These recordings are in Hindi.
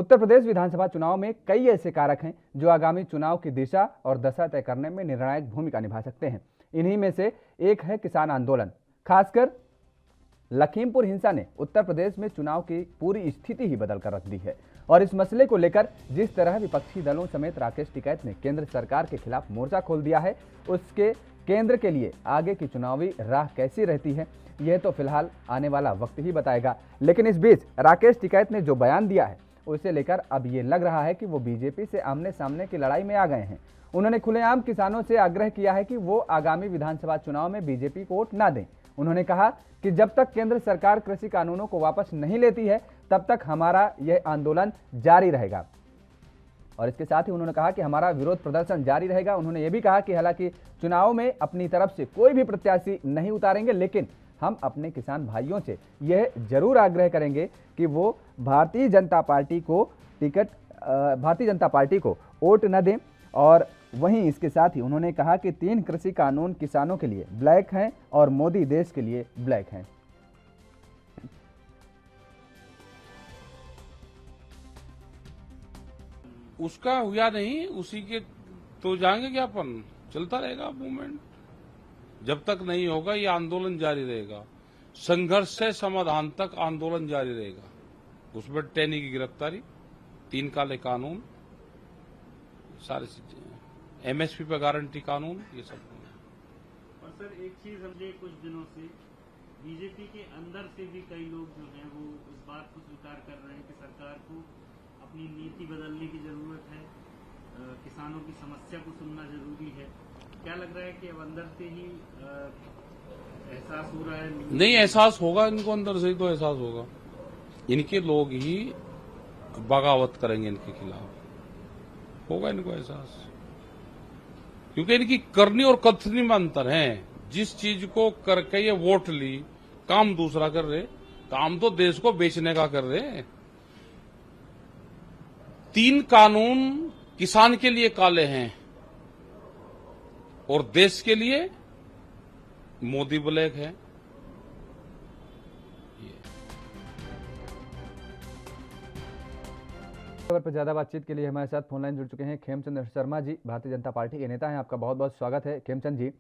उत्तर प्रदेश विधानसभा चुनाव में कई ऐसे कारक हैं जो आगामी चुनाव की दिशा और दशा तय करने में निर्णायक भूमिका निभा सकते हैं। इन्हीं में से एक है किसान आंदोलन। खासकर लखीमपुर हिंसा ने उत्तर प्रदेश में चुनाव की पूरी स्थिति ही बदल कर रख दी है और इस मसले को लेकर जिस तरह विपक्षी दलों समेत राकेश टिकैत ने केंद्र सरकार के खिलाफ मोर्चा खोल दिया है, उसके केंद्र के लिए आगे की चुनावी राह कैसी रहती है, यह तो फिलहाल आने वाला वक्त ही बताएगा। लेकिन इस बीच राकेश टिकैत ने जो बयान दिया है उसे लेकर अब ये लग रहा है कि वो बीजेपी से आमने सामने की लड़ाई में आ गए हैं। उन्होंने खुलेआम किसानों से आग्रह किया है कि वो आगामी विधानसभा चुनाव में बीजेपी को वोट न दें। उन्होंने कहा कि जब तक केंद्र सरकार कृषि कानूनों को वापस नहीं लेती है तब तक हमारा यह आंदोलन जारी रहेगा और इसके साथ ही उन्होंने कहा कि हमारा विरोध प्रदर्शन जारी रहेगा। उन्होंने ये भी कहा कि हालांकि चुनाव में अपनी तरफ से कोई भी प्रत्याशी नहीं उतारेंगे, लेकिन हम अपने किसान भाइयों से यह जरूर आग्रह करेंगे कि वो भारतीय जनता पार्टी को वोट न दें। और वहीं इसके साथ ही उन्होंने कहा कि 3 कृषि कानून किसानों के लिए ब्लैक हैं और मोदी देश के लिए ब्लैक हैं। उसका हुआ नहीं, उसी के तो जाएंगे ज्ञापन, चलता रहेगा मूवमेंट। जब तक नहीं होगा ये आंदोलन जारी रहेगा, संघर्ष से समाधान तक आंदोलन जारी रहेगा। उसमें टैनी की गिरफ्तारी, 3 काले कानून, सारी चीजें, एमएसपी पर गारंटी कानून, ये सब। और सर एक चीज हमने कुछ दिनों से बीजेपी के अंदर से भी कई लोग जो हैं वो इस बात को स्वीकार कर रहे हैं कि सरकार को अपनी नीति बदलने की जरूरत है, किसानों की समस्या को सुनना जरूरी है। क्या लग रहा है कि अब अंदर से ही एहसास हो रहा है? नहीं, एहसास होगा इनको, अंदर से ही तो एहसास होगा। इनके लोग ही बगावत करेंगे इनके खिलाफ, होगा इनको एहसास, क्योंकि इनकी करनी और कथनी में अंतर है। जिस चीज को करके ये वोट ली, काम दूसरा कर रहे, काम तो देश को बेचने का कर रहे। 3 कानून किसान के लिए काले हैं और देश के लिए मोदी ब्लैक है। खबर पर ज्यादा बातचीत के लिए हमारे साथ फोनलाइन जुड़ चुके हैं खेमचंद शर्मा जी, भारतीय जनता पार्टी के नेता हैं। आपका बहुत बहुत स्वागत है खेमचंद जी।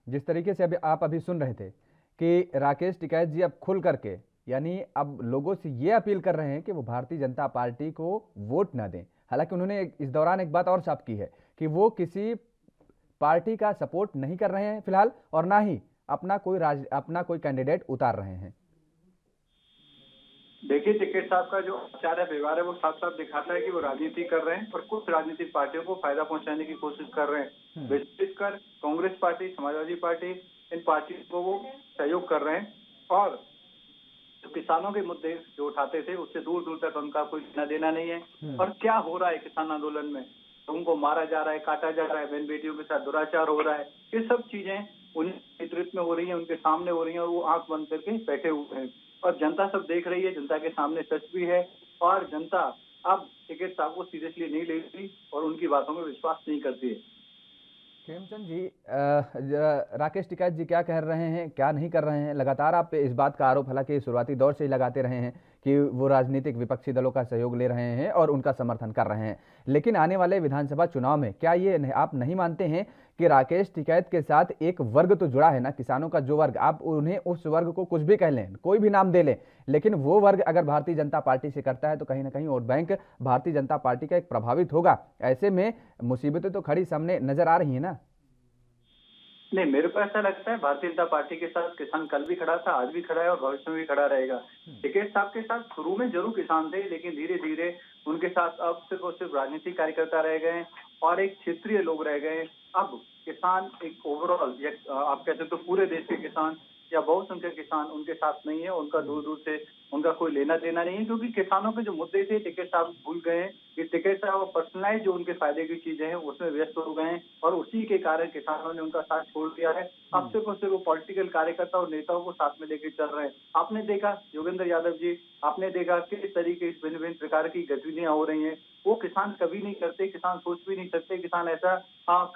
जिस तरीके से आप अभी सुन रहे थे कि राकेश टिकैत जी अब खुल करके यानी अब लोगों से ये अपील कर रहे हैं कि वो भारतीय जनता पार्टी को वोट ना दें। हालांकि उन्होंने इस दौरान एक बात और साफ की है कि वो किसी पार्टी का सपोर्ट नहीं कर रहे हैं फिलहाल और ना ही अपना कोई कैंडिडेट उतार रहे हैं। देखिए, टिकैत साहब का जो आचार व्यवहार है वो साफ साफ दिखाता है कि वो राजनीति कर रहे हैं और कुछ राजनीतिक पार्टियों को फायदा पहुंचाने की कोशिश कर रहे हैं। विशेषकर कांग्रेस पार्टी, समाजवादी पार्टी, इन पार्टियों को वो सहयोग कर रहे हैं और तो किसानों के मुद्दे जो उठाते थे उससे दूर दूर तक उनका कोई लेना देना नहीं है। और क्या हो रहा है किसान आंदोलन में, उनको मारा जा रहा है, काटा जा रहा है, बहन बेटियों के साथ दुराचार हो रहा है, ये सब चीजें उन्हीं नेतृत्व में हो रही है, उनके सामने हो रही है और वो आंख बंद करके बैठे हुए हैं और जनता सब देख रही है। जनता के सामने सच भी है और जनता अब टिकैत साहब को सीरियसली नहीं लेती और उनकी बातों में विश्वास नहीं करती है। खेमचंद जी, राकेश टिकैत जी क्या कह रहे हैं, क्या नहीं कर रहे हैं? लगातार आप इस बात का आरोप हालांकि शुरुआती दौर से ही लगाते रहे हैं कि वो राजनीतिक विपक्षी दलों का सहयोग ले रहे हैं और उनका समर्थन कर रहे हैं, लेकिन आने वाले विधानसभा चुनाव में क्या ये आप नहीं मानते हैं कि राकेश टिकैत के साथ एक वर्ग तो जुड़ा है ना, किसानों का जो वर्ग, आप उन्हें उस वर्ग को कुछ भी कह लें, कोई भी नाम दे लें, लेकिन वो वर्ग अगर भारतीय जनता पार्टी से करता है तो कहीं ना कहीं vote bank Bharatiya Janata party का एक प्रभावित होगा। ऐसे में मुसीबतें तो खड़ी सामने नजर आ रही है ना? नहीं, मेरे को ऐसा लगता है भारतीय जनता पार्टी के साथ किसान कल भी खड़ा था, आज भी खड़ा है और भविष्य में भी खड़ा रहेगा। टिकैत साहब के साथ शुरू में जरूर किसान थे, लेकिन धीरे धीरे उनके साथ अब सिर्फ और सिर्फ राजनीतिक कार्यकर्ता रह गए हैं और एक क्षेत्रीय लोग रह गए हैं। अब किसान एक ओवरऑल आप कहते तो पूरे देश के किसान या बहुसंख्यक किसान उनके साथ नहीं है, उनका दूर दूर से उनका कोई लेना देना नहीं है, क्योंकि किसानों के जो मुद्दे थे टिकैत साहब भूल गए हैं कि टिकैत साहब पर्सनलाइज जो उनके फायदे की चीजें हैं उसमें व्यस्त हो गए हैं और उसी के कारण किसानों ने उनका साथ छोड़ दिया है। अब सिर्फ और सिर्फ वो पॉलिटिकल कार्यकर्ता और नेताओं को साथ में लेकर चल रहे हैं। आपने देखा योगेंद्र यादव जी, आपने देखा किस तरीके से भिन्न भिन्न प्रकार की गतिविधियां हो रही हैं, वो किसान कभी नहीं करते, किसान सोच भी नहीं सकते, किसान ऐसा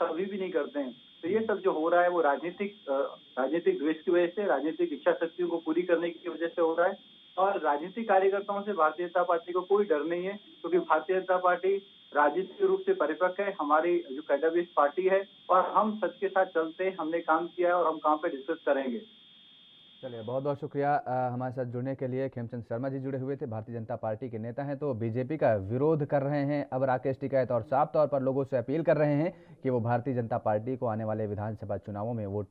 कभी भी नहीं करते हैं। तो ये सब जो हो रहा है वो राजनीतिक द्वेष की वजह से, राजनीतिक इच्छा शक्तियों को पूरी करने की वजह से हो रहा है और राजनीतिक कार्यकर्ताओं से भारतीय जनता पार्टी को कोई डर नहीं है, क्योंकि भारतीय जनता पार्टी राजनीतिक रूप से परिपक्व है। हमारी जो कैडर पार्टी है और हम सच के साथ चलते हैं। हमने काम किया है और हम काम पे डिस्कस करेंगे। चलिए, बहुत बहुत शुक्रिया हमारे साथ जुड़ने के लिए। खेमचंद शर्मा जी जुड़े हुए थे, भारतीय जनता पार्टी के नेता हैं, तो बीजेपी का विरोध कर रहे हैं अब राकेश टिकैत, और साफ तौर पर लोगों से अपील कर रहे हैं कि वो भारतीय जनता पार्टी को आने वाले विधानसभा चुनावों में वोट